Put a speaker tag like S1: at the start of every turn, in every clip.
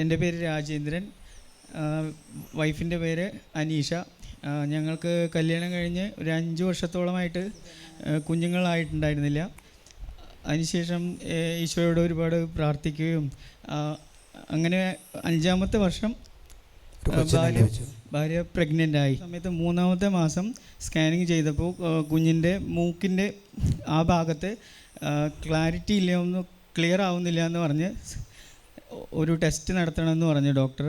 S1: എൻ്റെ പേര് രാജേന്ദ്രൻ, വൈഫിൻ്റെ പേര് അനീഷ. ഞങ്ങൾക്ക് കല്യാണം കഴിഞ്ഞ് ഒരു 5 വർഷത്തോളമായിട്ട് കുഞ്ഞുങ്ങളായിട്ടുണ്ടായിരുന്നില്ല. അതിനുശേഷം ഈശോയോട് ഒരുപാട് പ്രാർത്ഥിക്കുകയും അങ്ങനെ 5-ാമത്തെ വർഷം ഭാര്യ പ്രഗ്നൻ്റ് ആയി. സമയത്ത് 3-ാമത്തെ മാസം സ്കാനിങ് ചെയ്തപ്പോൾ കുഞ്ഞിൻ്റെ മൂക്കിൻ്റെ ആ ഭാഗത്ത് ക്ലാരിറ്റി ഇല്ല, ഒന്നും ക്ലിയർ ആവുന്നില്ല എന്ന് പറഞ്ഞ് ഒരു ടെസ്റ്റ് നടത്തണമെന്ന് പറഞ്ഞു ഡോക്ടർ.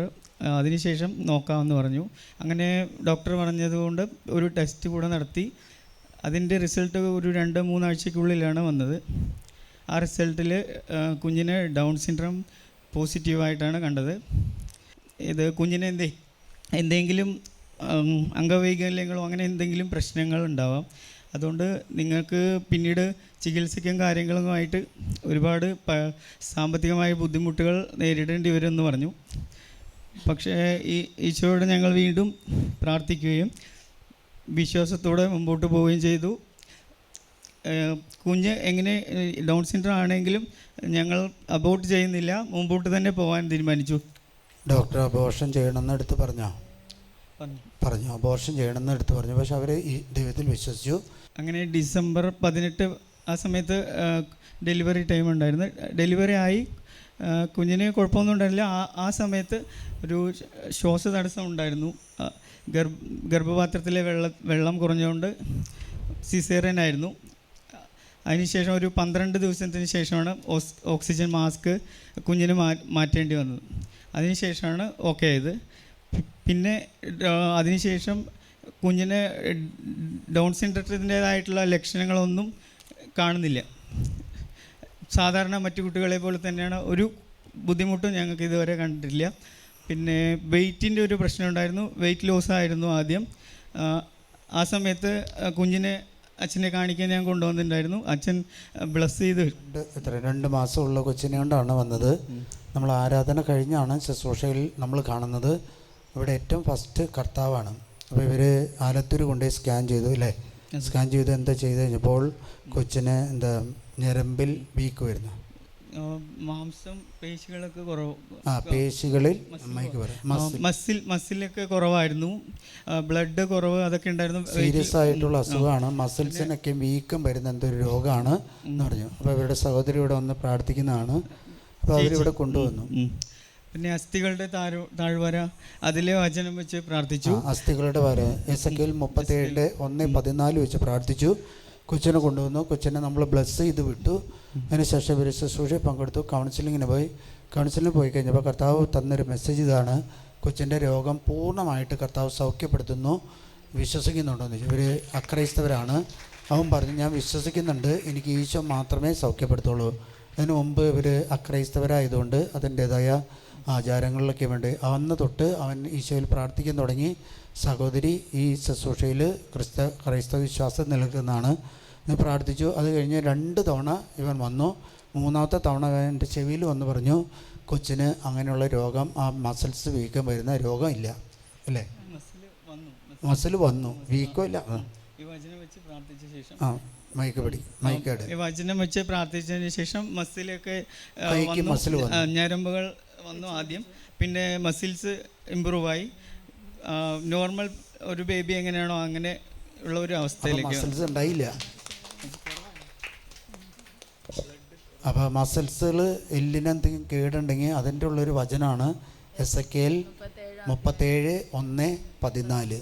S1: അതിനുശേഷം നോക്കാമെന്ന് പറഞ്ഞു. അങ്ങനെ ഡോക്ടർ പറഞ്ഞതുകൊണ്ട് ഒരു ടെസ്റ്റ് കൂടെ നടത്തി. അതിൻ്റെ റിസൾട്ട് ഒരു 2-3 ആഴ്ചയ്ക്കുള്ളിലാണ് വന്നത്. ആ റിസൾട്ടിൽ കുഞ്ഞിന് ഡൗൺ സിൻഡ്രോം പോസിറ്റീവായിട്ടാണ് കണ്ടത്. ഇത് കുഞ്ഞിന് എന്തെങ്കിലും അംഗവൈകല്യങ്ങളോ അങ്ങനെ എന്തെങ്കിലും പ്രശ്നങ്ങൾ ഉണ്ടാവാം. അതുകൊണ്ട് നിങ്ങൾക്ക് പിന്നീട് ചികിത്സയ്ക്കും കാര്യങ്ങളുമായിട്ട് ഒരുപാട് സാമ്പത്തികമായ ബുദ്ധിമുട്ടുകൾ നേരിടേണ്ടി വരുമെന്ന് പറഞ്ഞു. പക്ഷേ ഈശോയോട് ഞങ്ങൾ വീണ്ടും പ്രാർത്ഥിക്കുകയും വിശ്വാസത്തോടെ മുമ്പോട്ട് പോവുകയും ചെയ്തു. കുഞ്ഞ് എങ്ങനെ ഡൗൺ സിൻഡ്രോം ആണെങ്കിലും ഞങ്ങൾ അബോർട്ട് ചെയ്യുന്നില്ല, മുമ്പോട്ട് തന്നെ പോകാൻ തീരുമാനിച്ചു.
S2: ഡോക്ടർ അബോർഷൻ ചെയ്യണമെന്ന് എടുത്ത് പറഞ്ഞു, അബോർഷൻ ചെയ്യണമെന്ന് എടുത്ത് പറഞ്ഞു. പക്ഷെ അവർ ഈ ദൈവത്തിൽ വിശ്വസിച്ചു.
S1: അങ്ങനെ ഡിസംബർ 18 ആ സമയത്ത് ഡെലിവറി ടൈം ഉണ്ടായിരുന്നു. ഡെലിവറി ആയി, കുഞ്ഞിന് കുഴപ്പമൊന്നും ഉണ്ടായിരുന്നില്ല. ആ സമയത്ത് ഒരു ശ്വാസതടസ്സം ഉണ്ടായിരുന്നു. ഗർഭപാത്രത്തിലെ വെള്ളം കുറഞ്ഞുകൊണ്ട് സിസേറിയൻ ആയിരുന്നു. അതിനുശേഷം ഒരു 12 ദിവസത്തിന് ശേഷമാണ് ഓക്സിജൻ മാസ്ക് കുഞ്ഞിന് മാറ്റേണ്ടി വന്നത്. അതിനുശേഷമാണ് ഓക്കെ ആയത്. പിന്നെ അതിനുശേഷം കുഞ്ഞിന് ഡൗൺ സിൻഡ്രോത്തിൻ്റേതായിട്ടുള്ള ലക്ഷണങ്ങളൊന്നും കാണുന്നില്ല. സാധാരണ മറ്റു കുട്ടികളെ പോലെ തന്നെയാണ്, ഒരു ബുദ്ധിമുട്ടും ഞങ്ങൾക്ക് ഇതുവരെ കണ്ടിട്ടില്ല. പിന്നെ വെയ്റ്റിൻ്റെ ഒരു പ്രശ്നം ഉണ്ടായിരുന്നു. വെയ്റ്റ് ലോസ് ആയിരുന്നു ആദ്യം. ആ സമയത്ത് കുഞ്ഞിനെ അച്ഛനെ കാണിക്കാൻ ഞാൻ കൊണ്ടുവന്നിട്ടുണ്ടായിരുന്നു. അച്ഛൻ ബ്ലസ് ചെയ്ത്
S2: 2 മാസമുള്ള കൊച്ചിനെ കൊണ്ടാണ് വന്നത്. നമ്മൾ ആരാധന കഴിഞ്ഞാണ് ശുശ്രൂഷയിൽ നമ്മൾ കാണുന്നത്. ഇവിടെ ഏറ്റവും ഫസ്റ്റ് കർത്താവാണ്. അപ്പോൾ ഇവർ ആലത്തൂർ കൊണ്ടുപോയി സ്കാൻ ചെയ്തു അല്ലേ? സ്കാൻ ചെയ്ത് എന്താ ചെയ്ത് കഴിഞ്ഞപ്പോൾ കൊച്ചിന് ഞരമ്പിൽ വീക്ക് വരുന്നു,
S1: മാംസം പേശികളൊക്കെ കുറവ്,
S2: പേശികളിൽ
S1: മസിലൊക്കെ കുറവായിരുന്നു, ബ്ലഡ് കുറവ്, അതൊക്കെ ഉണ്ടായിരുന്നു.
S2: സീരിയസ് ആയിട്ടുള്ള അസുഖമാണ്. മസിൽസിനൊക്കെ വീക്കം വരുന്ന എന്തൊരു രോഗമാണ് എന്ന് പറഞ്ഞു. അപ്പോൾ ഇവരുടെ സഹോദരി ഇവിടെ വന്ന് പ്രാർത്ഥിക്കുന്നതാണ്. അപ്പോൾ അവരിവിടെ കൊണ്ടുവന്നു.
S1: പിന്നെ അസ്ഥികളുടെ താഴ്വര, അതിലെ വചനം വെച്ച് പ്രാർത്ഥിച്ചു.
S2: അസ്ഥികളുടെ വര എസെക്കിയേൽ 37:1-14 വെച്ച് പ്രാർത്ഥിച്ചു. കൊച്ചിനെ കൊണ്ടുവന്നു. കൊച്ചിനെ നമ്മൾ ബ്ലസ് ചെയ്ത് വിട്ടു. അതിനുശേഷം ഇവർ ശുശ്രൂഷയിൽ പങ്കെടുത്തു. കൗൺസിലിങ്ങിന് പോയി കഴിഞ്ഞപ്പോൾ കർത്താവ് തന്നൊരു മെസ്സേജ് ഇതാണ്: കൊച്ചിൻ്റെ രോഗം പൂർണ്ണമായിട്ട് കർത്താവ് സൗഖ്യപ്പെടുത്തുന്നു. വിശ്വസിക്കുന്നുണ്ടോയെന്ന് ചോദിച്ചു. ഇവർ അക്രൈസ്തവരാണ്. അവൻ പറഞ്ഞു, ഞാൻ വിശ്വസിക്കുന്നുണ്ട്, എനിക്ക് ഈശോ മാത്രമേ സൗഖ്യപ്പെടുത്തുള്ളൂ. അതിനു മുമ്പ് ഇവർ അക്രൈസ്തവരായതുകൊണ്ട് അതിൻ്റേതായ ആചാരങ്ങളിലൊക്കെ വേണ്ടി അന്ന് തൊട്ട് അവൻ ഈശോയിൽ പ്രാർത്ഥിക്കാൻ തുടങ്ങി. സഹോദരി ഈ ശുശ്രൂഷയിൽ ക്രൈസ്തവ വിശ്വാസം നിലനിൽക്കുന്നതാണ്. പ്രാർത്ഥിച്ചു. അത് കഴിഞ്ഞ് 2 തവണ ഇവൻ വന്നു. 3-ാമത്തെ തവണ എൻ്റെ ചെവിയിൽ വന്ന് പറഞ്ഞു, കൊച്ചിന് അങ്ങനെയുള്ള രോഗം, ആ മസിൽസ് വീക്കം വരുന്ന രോഗം ഇല്ല അല്ലേ? മസിൽ വന്നു, വീക്കം ഇല്ല.
S1: വചനം വെച്ച് പ്രാർത്ഥിച്ചതിന് ശേഷം മസിലൊക്കെ ഞരമ്പുകൾ വന്നു ആദ്യം. പിന്നെ മസിൽസ് ഇമ്പ്രൂവായി. നോർമൽ ഒരു ബേബി എങ്ങനെയാണോ അങ്ങനെ ഉള്ള ഒരു അവസ്ഥയിലേക്ക്
S2: മസിൽസ് ഉണ്ടായില്ല. അപ്പോൾ മസിൽസുകൾ എല്ലിനെന്തെങ്കിലും കേടുണ്ടെങ്കിൽ അതിൻ്റെ ഉള്ളൊരു വചനമാണ് എസെക്കിയേൽ 37:1-14.